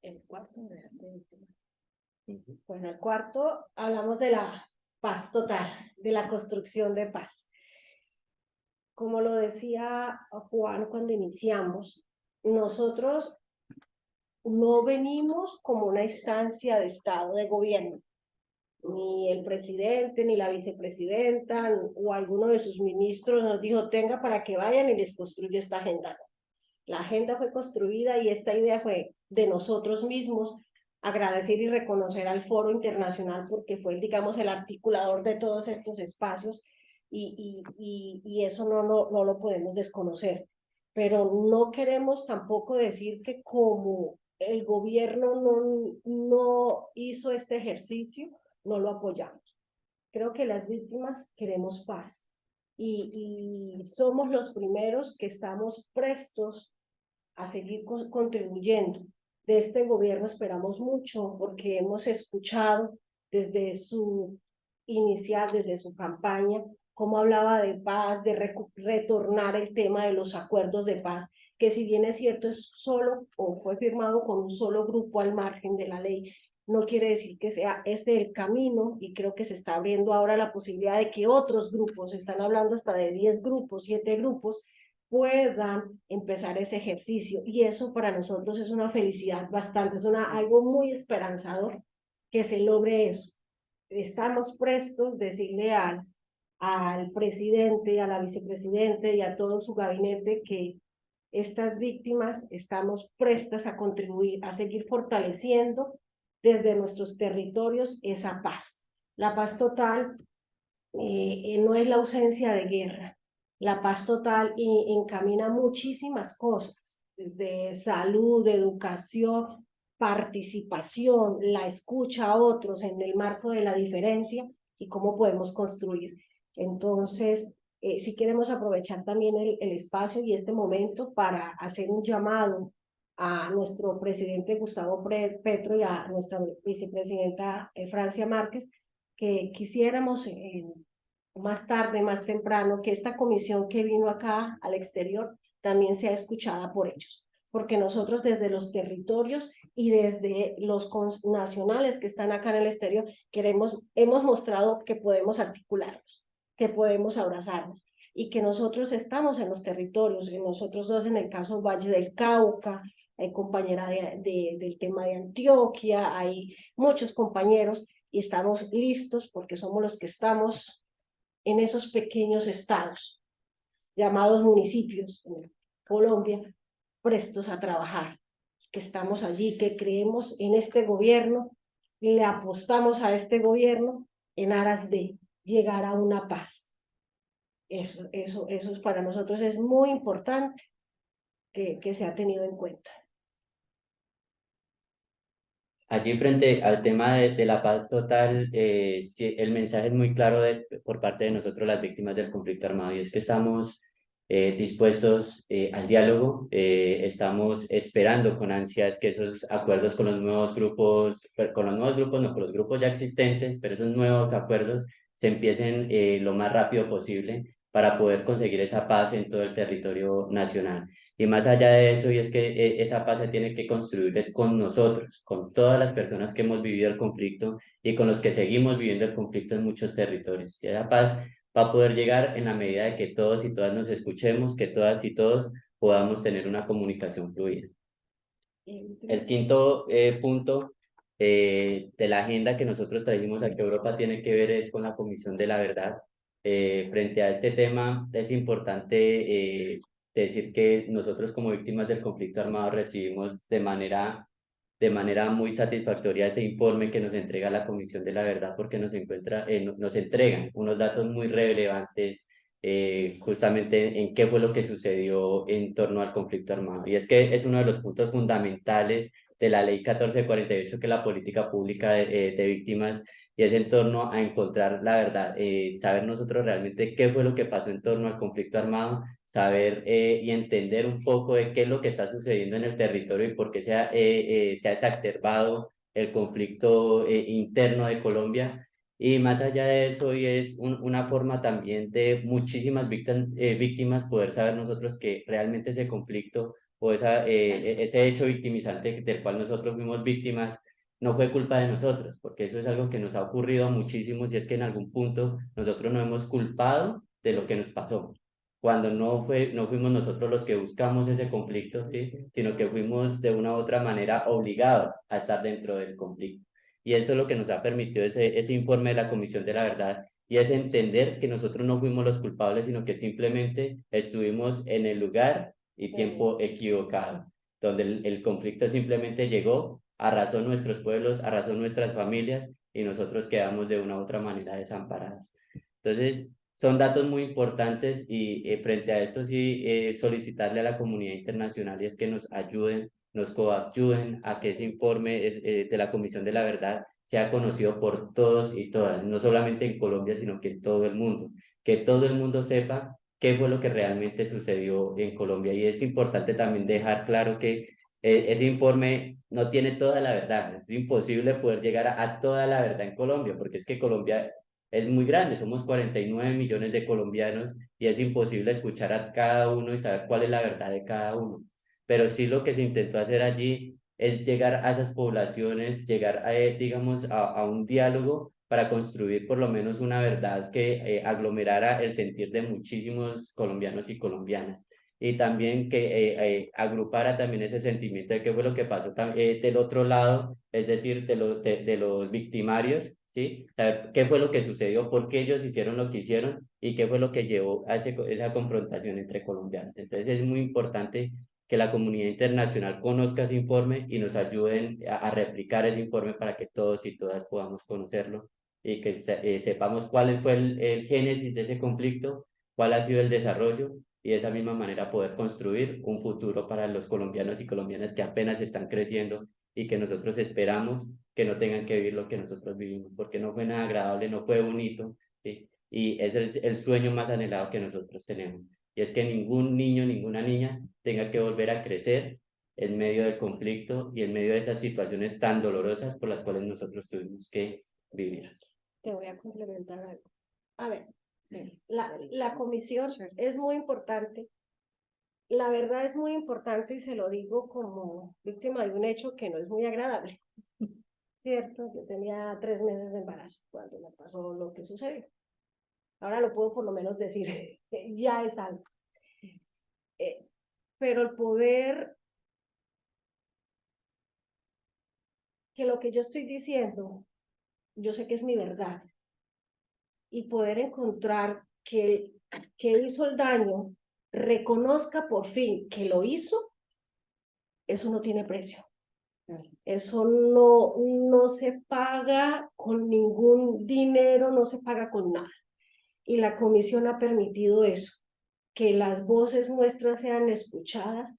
El cuarto, bueno, el cuarto, hablamos de la paz total, de la construcción de paz. Como lo decía Juan cuando iniciamos, nosotros no venimos como una instancia de Estado, de gobierno. Ni el presidente, ni la vicepresidenta, o alguno de sus ministros nos dijo, tenga para que vayan y les construya esta agenda. La agenda fue construida y esta idea fue de nosotros mismos, agradecer y reconocer al Foro Internacional porque fue, digamos, el articulador de todos estos espacios y eso no lo podemos desconocer. Pero no queremos tampoco decir que como el gobierno no hizo este ejercicio, no lo apoyamos. Creo que las víctimas queremos paz y somos los primeros que estamos prestos a seguir contribuyendo. De este gobierno esperamos mucho porque hemos escuchado desde su inicial, desde su campaña, cómo hablaba de paz, de retornar el tema de los acuerdos de paz, que si bien es cierto es solo o fue firmado con un solo grupo al margen de la ley, no quiere decir que sea este el camino y creo que se está abriendo ahora la posibilidad de que otros grupos, están hablando hasta de 10 grupos, 7 grupos, puedan empezar ese ejercicio y eso para nosotros es una felicidad bastante, es algo muy esperanzador que se logre eso. Estamos prestos a decirle al presidente, a la vicepresidenta y a todo su gabinete que estas víctimas estamos prestas a contribuir, a seguir fortaleciendo desde nuestros territorios esa paz. La paz total no es la ausencia de guerra. La paz total encamina muchísimas cosas, desde salud, educación, participación, la escucha a otros en el marco de la diferencia y cómo podemos construir. Entonces, si queremos aprovechar también el espacio y este momento para hacer un llamado a nuestro presidente Gustavo Petro y a nuestra vicepresidenta Francia Márquez, que quisiéramos más tarde, más temprano, que esta comisión que vino acá al exterior también sea escuchada por ellos, porque nosotros desde los territorios y desde los nacionales que están acá en el exterior hemos mostrado que podemos articularnos, que podemos abrazarnos y que nosotros estamos en los territorios, y nosotros dos en el caso Valle del Cauca, hay compañera del tema de Antioquia, hay muchos compañeros y estamos listos porque somos los que estamos en esos pequeños estados llamados municipios en Colombia, prestos a trabajar, que estamos allí, que creemos en este gobierno, le apostamos a este gobierno en aras de llegar a una paz. Eso para nosotros es muy importante que se ha tenido en cuenta. Allí frente al tema de la paz total, sí, el mensaje es muy claro por parte de nosotros, las víctimas del conflicto armado, y es que estamos dispuestos al diálogo, estamos esperando con ansias que esos acuerdos con los nuevos grupos, no, con los grupos ya existentes, pero esos nuevos acuerdos se empiecen lo más rápido posible para poder conseguir esa paz en todo el territorio nacional. Y más allá de eso, y es que esa paz se tiene que construir es con nosotros, con todas las personas que hemos vivido el conflicto y con los que seguimos viviendo el conflicto en muchos territorios. Y esa paz va a poder llegar en la medida de que todos y todas nos escuchemos, que todas y todos podamos tener una comunicación fluida. El quinto punto de la agenda que nosotros trajimos aquí a Europa tiene que ver es con la Comisión de la Verdad. Frente a este tema es importante decir que nosotros como víctimas del conflicto armado recibimos de manera muy satisfactoria ese informe que nos entrega la Comisión de la Verdad porque nos entregan unos datos muy relevantes justamente en qué fue lo que sucedió en torno al conflicto armado. Y es que es uno de los puntos fundamentales de la Ley 1448, que es la política pública de víctimas, y es en torno a encontrar la verdad, saber nosotros realmente qué fue lo que pasó en torno al conflicto armado, saber y entender un poco de qué es lo que está sucediendo en el territorio y por qué se ha exacerbado el conflicto interno de Colombia. Y más allá de eso, hoy es una forma también de muchísimas víctimas poder saber nosotros que realmente ese conflicto o ese hecho victimizante del cual nosotros fuimos víctimas no fue culpa de nosotros, porque eso es algo que nos ha ocurrido muchísimo, si es que en algún punto nosotros no hemos culpado de lo que nos pasó, cuando no fuimos nosotros los que buscamos ese conflicto, ¿sí? Sino que fuimos de una u otra manera obligados a estar dentro del conflicto. y eso es lo que nos ha permitido ese informe de la Comisión de la Verdad, y es entender que nosotros no fuimos los culpables, sino que simplemente estuvimos en el lugar y tiempo equivocado, donde el conflicto simplemente llegó, arrasó nuestros pueblos, arrasó nuestras familias, y nosotros quedamos de una u otra manera desamparados. Entonces, son datos muy importantes y frente a esto sí solicitarle a la comunidad internacional y es que nos ayuden, nos coayuden a que ese informe de la Comisión de la Verdad sea conocido por todos y todas, no solamente en Colombia, sino que en todo el mundo, que todo el mundo sepa qué fue lo que realmente sucedió en Colombia. Y es importante también dejar claro que ese informe no tiene toda la verdad, es imposible poder llegar a toda la verdad en Colombia, porque es que Colombia es muy grande, somos 49 millones de colombianos y es imposible escuchar a cada uno y saber cuál es la verdad de cada uno. Pero sí lo que se intentó hacer allí es llegar a esas poblaciones, llegar a, digamos, a un diálogo para construir por lo menos una verdad que aglomerara el sentir de muchísimos colombianos y colombianas. Y también que agrupara también ese sentimiento de qué fue lo que pasó del otro lado, es decir, de los victimarios, ¿sí? Saber qué fue lo que sucedió, por qué ellos hicieron lo que hicieron y qué fue lo que llevó a esa confrontación entre colombianos. Entonces es muy importante que la comunidad internacional conozca ese informe y nos ayuden a replicar ese informe para que todos y todas podamos conocerlo y que sepamos cuál fue el génesis de ese conflicto, cuál ha sido el desarrollo y de esa misma manera poder construir un futuro para los colombianos y colombianas que apenas están creciendo y que nosotros esperamos que no tengan que vivir lo que nosotros vivimos, porque no fue nada agradable, no fue bonito, ¿sí? Y ese es el sueño más anhelado que nosotros tenemos, y es que ningún niño, ninguna niña tenga que volver a crecer en medio del conflicto y en medio de esas situaciones tan dolorosas por las cuales nosotros tuvimos que vivir. Te voy a complementar algo. A ver, la comisión es muy importante. La verdad es muy importante y se lo digo como víctima de un hecho que no es muy agradable. ¿Cierto? Yo tenía 3 meses de embarazo cuando me pasó lo que sucedió. Ahora lo puedo por lo menos decir, ya es algo. Pero el poder, que lo que yo estoy diciendo, yo sé que es mi verdad, y poder encontrar que hizo el daño, reconozca por fin que lo hizo, eso no tiene precio. Eso no se paga con ningún dinero, no se paga con nada. Y la comisión ha permitido eso, que las voces nuestras sean escuchadas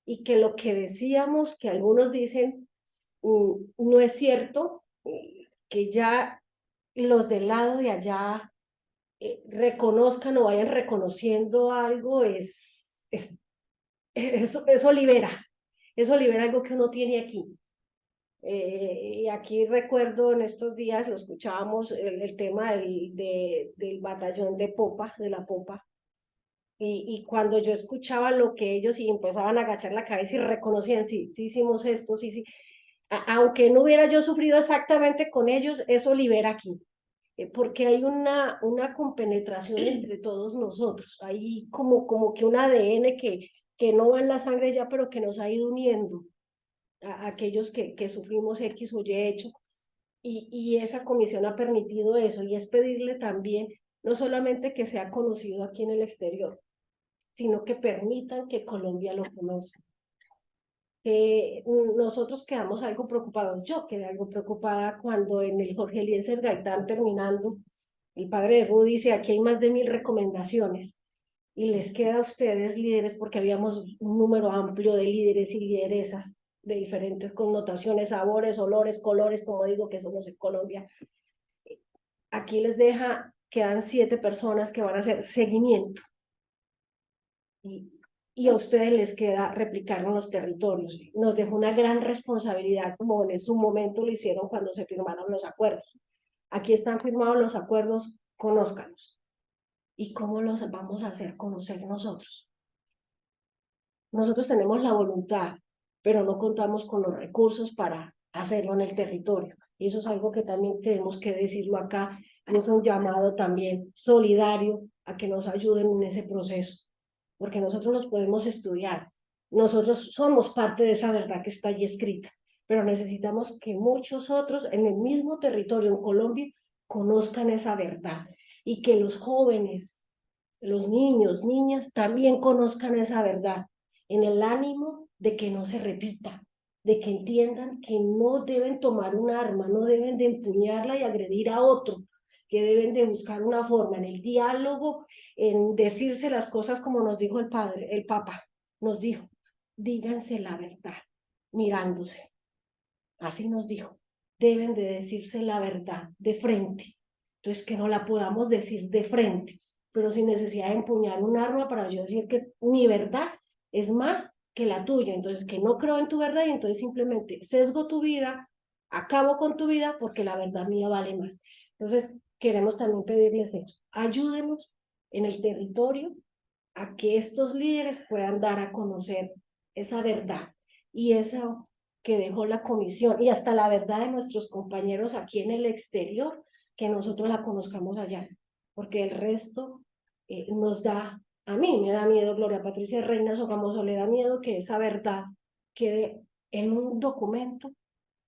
y que lo que decíamos, que algunos dicen no es cierto, que ya los del lado de allá reconozcan o vayan reconociendo algo, eso libera algo que uno tiene aquí. Y aquí recuerdo en estos días, lo escuchábamos, el tema del batallón de popa, de la popa, y cuando yo escuchaba lo que ellos y empezaban a agachar la cabeza y reconocían, sí hicimos esto, sí, aunque no hubiera yo sufrido exactamente con ellos, eso libera aquí, porque hay una compenetración entre todos nosotros, hay como que un ADN que no va en la sangre ya, pero que nos ha ido uniendo a aquellos que sufrimos X o Y hecho, y esa comisión ha permitido eso, y es pedirle también, no solamente que sea conocido aquí en el exterior, sino que permitan que Colombia lo conozca. Nosotros quedamos algo preocupados, yo quedé algo preocupada cuando en el Jorge Eliezer Gaitán terminando, el padre de Rudy dice, aquí hay más de 1000 recomendaciones, y les queda a ustedes líderes, porque habíamos un número amplio de líderes y lideresas de diferentes connotaciones, sabores, olores, colores, como digo que somos en Colombia. Aquí les quedan 7 personas que van a hacer seguimiento. Y a ustedes les queda replicarlo en los territorios. Nos dejó una gran responsabilidad, como en su momento lo hicieron cuando se firmaron los acuerdos. Aquí están firmados los acuerdos, conózcalos. ¿Y cómo los vamos a hacer conocer nosotros? Nosotros tenemos la voluntad, pero no contamos con los recursos para hacerlo en el territorio. Y eso es algo que también tenemos que decirlo acá. Es un llamado también solidario a que nos ayuden en ese proceso, porque nosotros los podemos estudiar. Nosotros somos parte de esa verdad que está allí escrita, pero necesitamos que muchos otros en el mismo territorio, en Colombia, conozcan esa verdad y que los jóvenes, los niños, niñas, también conozcan esa verdad en el ánimo de que no se repita, de que entiendan que no deben tomar un arma, no deben de empuñarla y agredir a otro, que deben de buscar una forma en el diálogo, en decirse las cosas como nos dijo el padre, el Papa, nos dijo, díganse la verdad, mirándose. Así nos dijo, deben de decirse la verdad de frente. Entonces, que no la podamos decir de frente, pero sin necesidad de empuñar un arma para yo decir que mi verdad es más que la tuya. Entonces, que no creo en tu verdad y entonces simplemente sesgo tu vida, acabo con tu vida porque la verdad mía vale más. Entonces, queremos también pedirles eso. Ayúdenos en el territorio a que estos líderes puedan dar a conocer esa verdad y esa que dejó la comisión y hasta la verdad de nuestros compañeros aquí en el exterior, que nosotros la conozcamos allá, porque el resto nos da, a mí me da miedo, Gloria Patricia Reina Sogamoso, le da miedo que esa verdad quede en un documento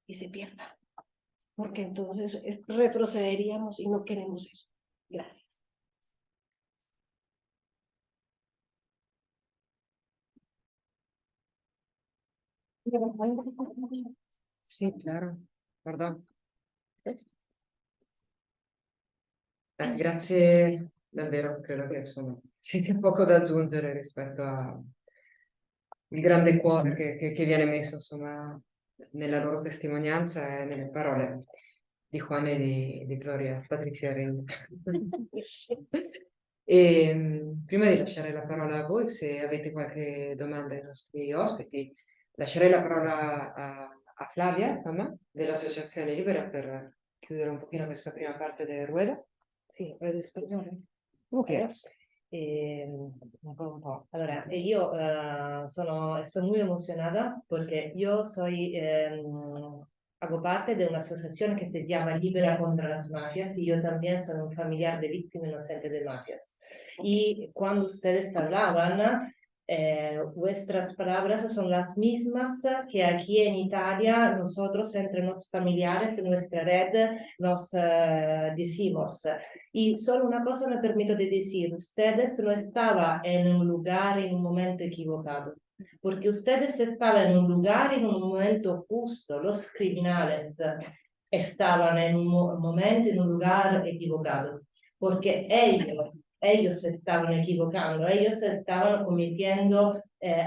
y se pierda, porque entonces retrocederíamos y no queremos eso. Gracias. Sì, claro, pardon. Grazie davvero, credo che insomma ci sia poco da aggiungere rispetto al grande cuore che viene messo insomma nella loro testimonianza e nelle parole di Juan e di Gloria Patrizia Regni. Prima di lasciare la parola a voi, se avete qualche domanda ai nostri ospiti, lascerei la parola a Flavia, mamma, dell'Associazione Libera per chiudere un pochino questa prima parte del ruedo. Sì, vedo spagnolo. Ok. Un po'. Allora, io sono muy emocionada porque yo hago parte de una asociación que se llama Libera contra las Mafias y yo también soy un familiar de víctimas inocentes de mafias. Y cuando ustedes hablaban, vuestras palabras son las mismas que aquí en Italia nosotros entre nuestros familiares en nuestra red nos decimos. Y solo una cosa me permito de decir, ustedes no estaban en un lugar en un momento equivocado, porque ustedes estaban en un lugar en un momento justo, los criminales estaban en un momento en un lugar equivocado, porque ellos se estaban equivocando, ellos estaban cometiendo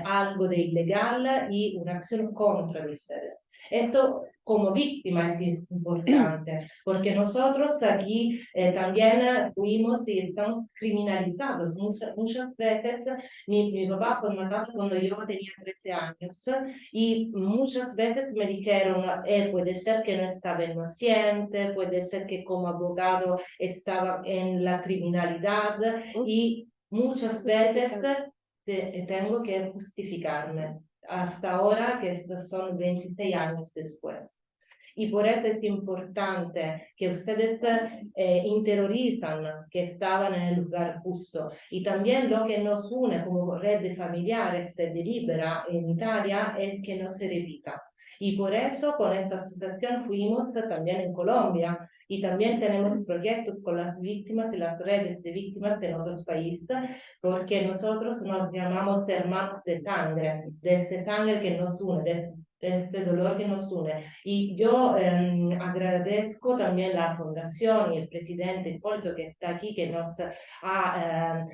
algo de ilegal y una acción contra ustedes. Esto como víctima es importante, porque nosotros aquí también fuimos y estamos criminalizados. Muchas veces mi papá fue matado cuando yo tenía 13 años y muchas veces me dijeron, puede ser que no estaba inocente, puede ser que como abogado estaba en la criminalidad y muchas veces tengo que justificarme. Hasta ahora, que estos son 26 años después. Y por eso es importante que ustedes interiorizan que estaban en el lugar justo. Y también lo que nos une como red de familiares de Libera en Italia es que no se repita. Y por eso con esta asociación fuimos también en Colombia y también tenemos proyectos con las víctimas y las redes de víctimas de otros países, porque nosotros nos llamamos hermanos de este sangre que nos une, de este dolor que nos une. Y yo agradezco también la fundación y el presidente Hipólito que está aquí, que nos ha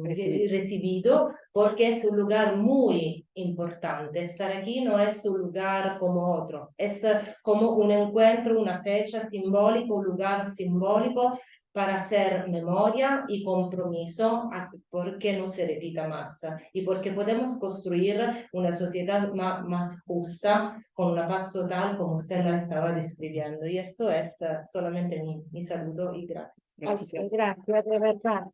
recibido, porque es un lugar muy importante. Estar aquí no es un lugar como otro, es como un encuentro, una fecha simbólica, un lugar simbólico para hacer memoria y compromiso porque no se repita más y porque podemos construir una sociedad más justa con una paz total como usted la estaba describiendo. Y esto es solamente mi saludo y gracias. Gracias, de verdad.